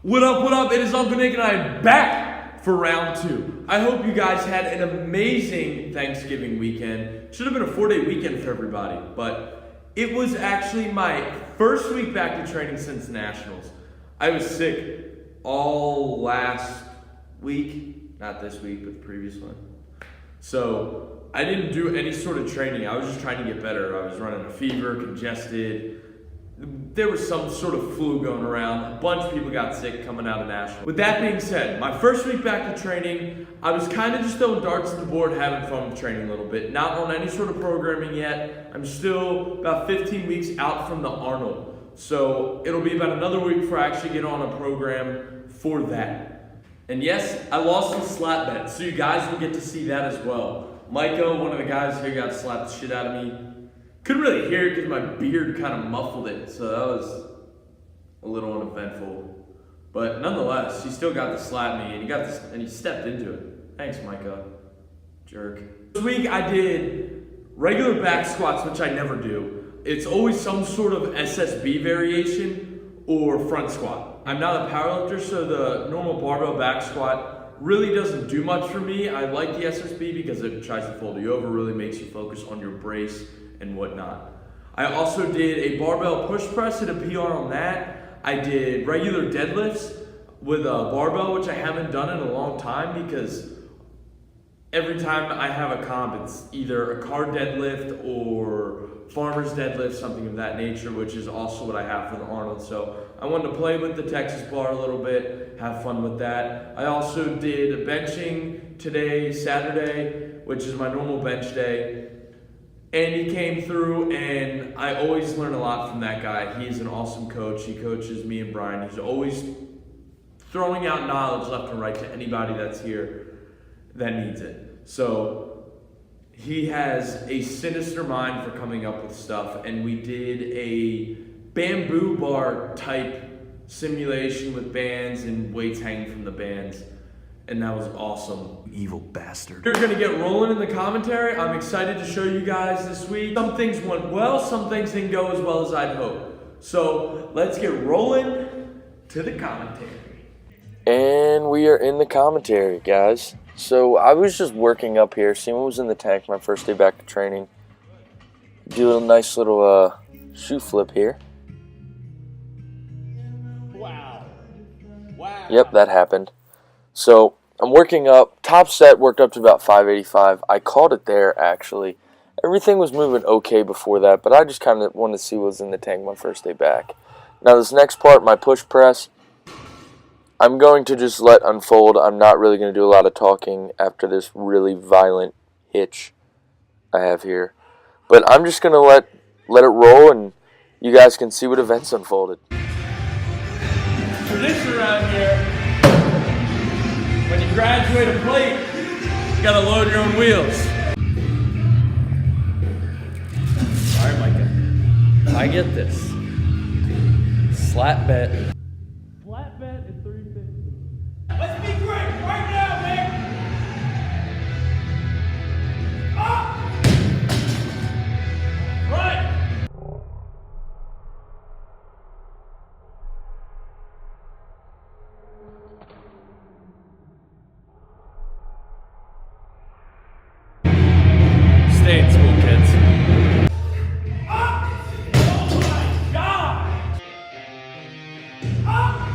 What up? It is Uncle Nick and I am back for round 2. I hope you guys had an amazing Thanksgiving weekend. Should have been a 4-day weekend for everybody, but it was actually my first week back to training since Nationals. I was sick all last week, not this week, but the previous one. So I didn't do any sort of training. I was just trying to get better. I was running a fever, congested. There was some sort of flu going around. A bunch of people got sick coming out of Nashville. With that being said, my first week back to training, I was kind of just throwing darts at the board, having fun with training a little bit. Not on any sort of programming yet. I'm still about 15 weeks out from the Arnold. So it'll be about another week before I actually get on a program for that. And yes, I lost the slap bet, so you guys will get to see that as well. Micah, one of the guys here, got slapped the shit out of me. Couldn't really hear it because my beard kind of muffled it, so that was a little uneventful. But nonetheless, he still got to slap me, and he stepped into it. Thanks, Micah. Jerk. This week I did regular back squats, which I never do. It's always some sort of SSB variation or front squat. I'm not a powerlifter, so the normal barbell back squat really doesn't do much for me. I like the SSB because it tries to fold you over, really makes you focus on your brace and whatnot. I also did a barbell push press, hit a PR on that. I did regular deadlifts with a barbell, which I haven't done in a long time because every time I have a comp, it's either a car deadlift or farmer's deadlift, something of that nature, which is also what I have for the Arnold. So I wanted to play with the Texas bar a little bit, have fun with that. I also did benching today, Saturday, which is my normal bench day. And he came through, and I always learn a lot from that guy. He's an awesome coach. He coaches me and Brian. He's always throwing out knowledge left and right to anybody that's here that needs it. So he has a sinister mind for coming up with stuff, and we did a bamboo bar type simulation with bands and weights hanging from the bands. And that was awesome. Evil bastard. We're gonna get rolling in the commentary. I'm excited to show you guys this week. Some things went well, some things didn't go as well as I'd hoped. So let's get rolling to the commentary. And we are in the commentary, guys. So I was just working up here, seeing what was in the tank my first day back to training. Do a nice little shoe flip here. Wow. Yep, that happened. So I'm working up. Top set worked up to about 585. I called it there, actually. Everything was moving okay before that, but I just kind of wanted to see what was in the tank my first day back. Now this next part, my push press, I'm going to just let unfold. I'm not really going to do a lot of talking after this really violent hitch I have here. But I'm just going to let it roll, and you guys can see what events unfolded. Tradition around here. When you graduate a plate, you gotta load your own wheels. Alright, Micah. I get this. Slap bet. Slap bet is 350. Let's be great right now, man! Up! Right! Stay in school, kids. Up! Oh my God! Up!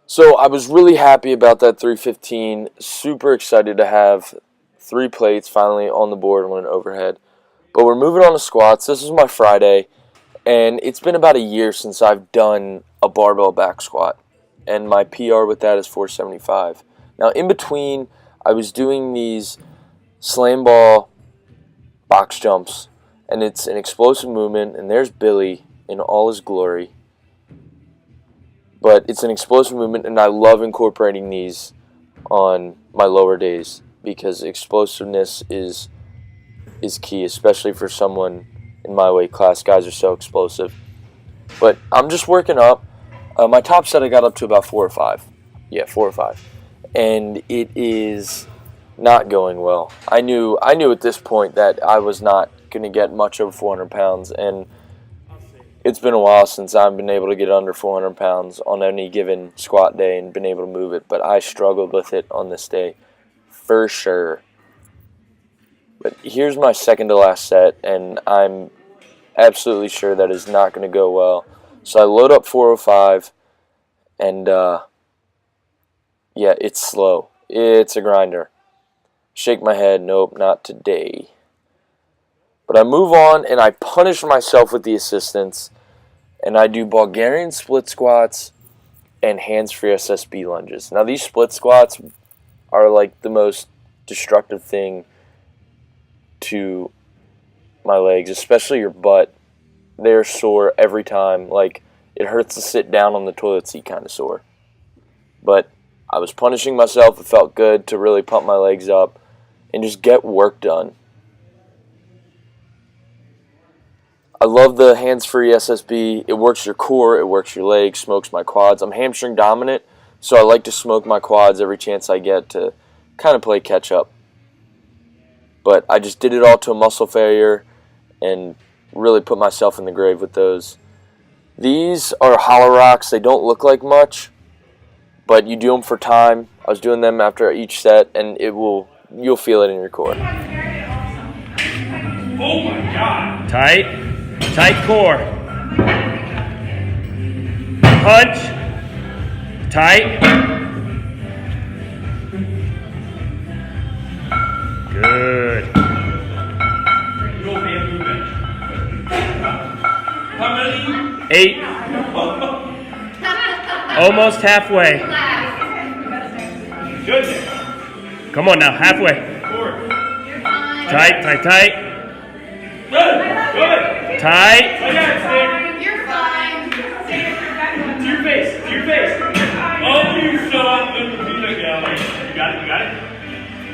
So I was really happy about that 315. Super excited to have 3 plates finally on the board on an overhead. But we're moving on to squats. This is my Friday, and it's been about a year since I've done a barbell back squat. And my PR with that is 475. Now in between, I was doing these slam ball box jumps, and it's an explosive movement, and there's Billy in all his glory. But it's an explosive movement, and I love incorporating these on my lower days because explosiveness is key, especially for someone in my weight class. Guys are so explosive. But I'm just working up. My top set I got up to about 4 or 5. Yeah, 4 or 5. And it is not going well. I knew at this point that I was not going to get much over 400 pounds, and it's been a while since I've been able to get under 400 pounds on any given squat day and been able to move it, but I struggled with it on this day for sure. But here's my second to last set, and I'm absolutely sure that is not going to go well. So I load up 405, and yeah, it's slow. It's a grinder. Shake my head, nope, not today. But I move on, and I punish myself with the assistants, and I do Bulgarian split squats and hands-free SSB lunges. Now, these split squats are like the most destructive thing to my legs, especially your butt. They're sore every time. Like, it hurts to sit down on the toilet seat kind of sore. But I was punishing myself. It felt good to really pump my legs up and just get work done. I love the hands-free SSB. It works your core, it works your legs, smokes my quads. I'm hamstring dominant, so I like to smoke my quads every chance I get to kind of play catch-up. But I just did it all to a muscle failure and really put myself in the grave with those. These are hollow rocks. They don't look like much, but you do them for time. I was doing them after each set, and you'll feel it in your core. Oh my God! Tight core. Punch. Tight. Good. How many? 8. Almost halfway. Good. Come on now, halfway. 4. Tight. Good. Tight. I got it, Stick. You're fine. To your face. Oh, you shut up in the peanut gallery. You got it?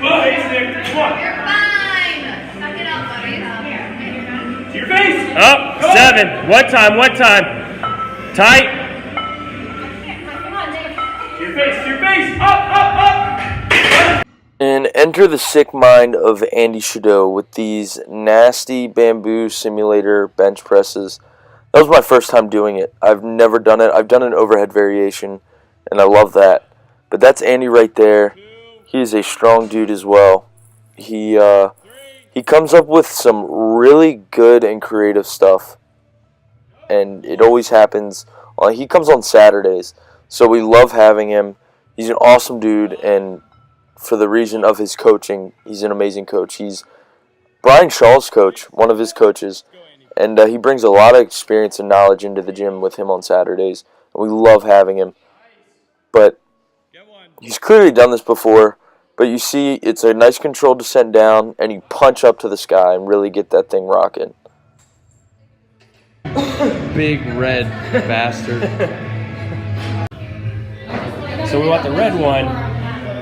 Oh, hey, Stick. Come on. You're fine. Suck it up, buddy. To your face. Up. 7. One time. Tight. To your face. Up. And enter the sick mind of Andy Shadow with these nasty bamboo simulator bench presses. That was my first time doing it. I've never done it. I've done an overhead variation, and I love that. But that's Andy right there. He's a strong dude as well. He comes up with some really good and creative stuff, and it always happens. He comes on Saturdays, so we love having him. He's an awesome dude, and for the reason of his coaching, he's an amazing coach. He's Brian Shaw's coach, one of his coaches, and he brings a lot of experience and knowledge into the gym with him on Saturdays, and we love having him. But he's clearly done this before, but you see it's a nice controlled descent down, and you punch up to the sky and really get that thing rocking. Big red bastard. So we want the red one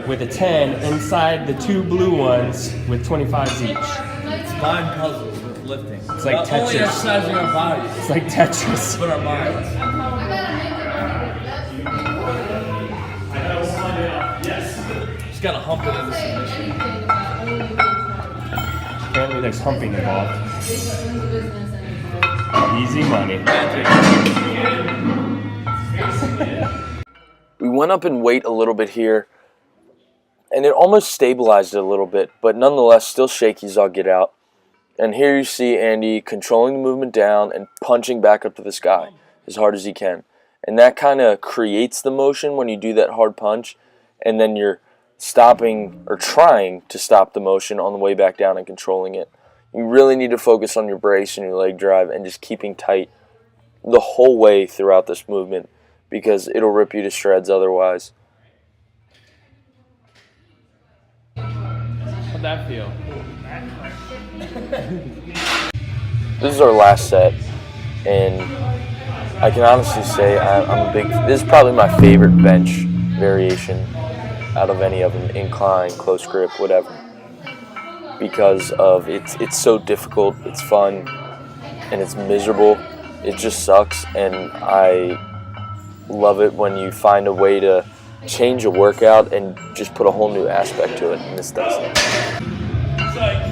with a 10 inside the 2 blue ones with 25s each. It's mind puzzles with lifting. It's like Not only Tetris. exercising our bodies, It's like Tetris. but our minds. Just gotta hump it into submission. Apparently there's humping involved. Easy money. We went up in weight a little bit here, and it almost stabilized it a little bit, but nonetheless still shaky as I'll get out. And here you see Andy controlling the movement down and punching back up to the sky as hard as he can. And that kind of creates the motion when you do that hard punch, and then you're stopping or trying to stop the motion on the way back down and controlling it. You really need to focus on your brace and your leg drive and just keeping tight the whole way throughout this movement, because it'll rip you to shreds otherwise. How'd that feel? This is our last set, and I can honestly say I'm a big. This is probably my favorite bench variation out of any of them. Incline, close grip, whatever. Because of it's so difficult. It's fun, and it's miserable. It just sucks, and I love it when you find a way to change a workout and just put a whole new aspect to it. And this does it. It's like,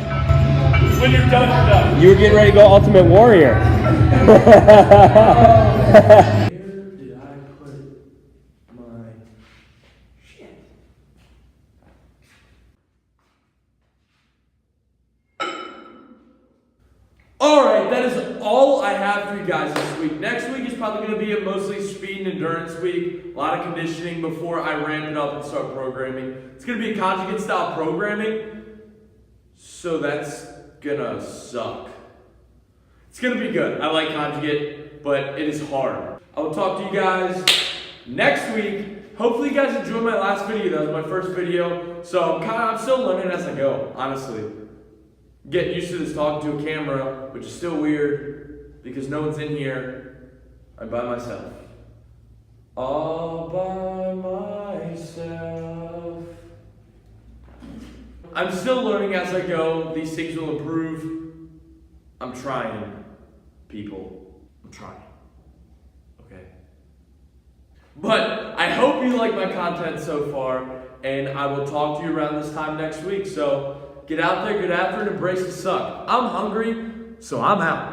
when you're done, you're done. You were getting ready to go Ultimate Warrior. Where did I put my shit? Alright, that is all I have for you guys this week. Next week is probably going to be a mostly speed and endurance week. A lot of conditioning before I ramp it up and start programming. It's going to be a conjugate style programming, so that's going to suck. It's going to be good. I like conjugate, but it is hard. I will talk to you guys next week. Hopefully you guys enjoyed my last video. That was my first video. So I'm still learning as I go, honestly. Getting used to this talking to a camera, which is still weird because no one's in here. I'm by myself. All by myself. I'm still learning as I go. These things will improve. I'm trying, people. I'm trying. Okay. But I hope you like my content so far, and I will talk to you around this time next week. So get out there, get after it, embrace the suck. I'm hungry, so I'm out.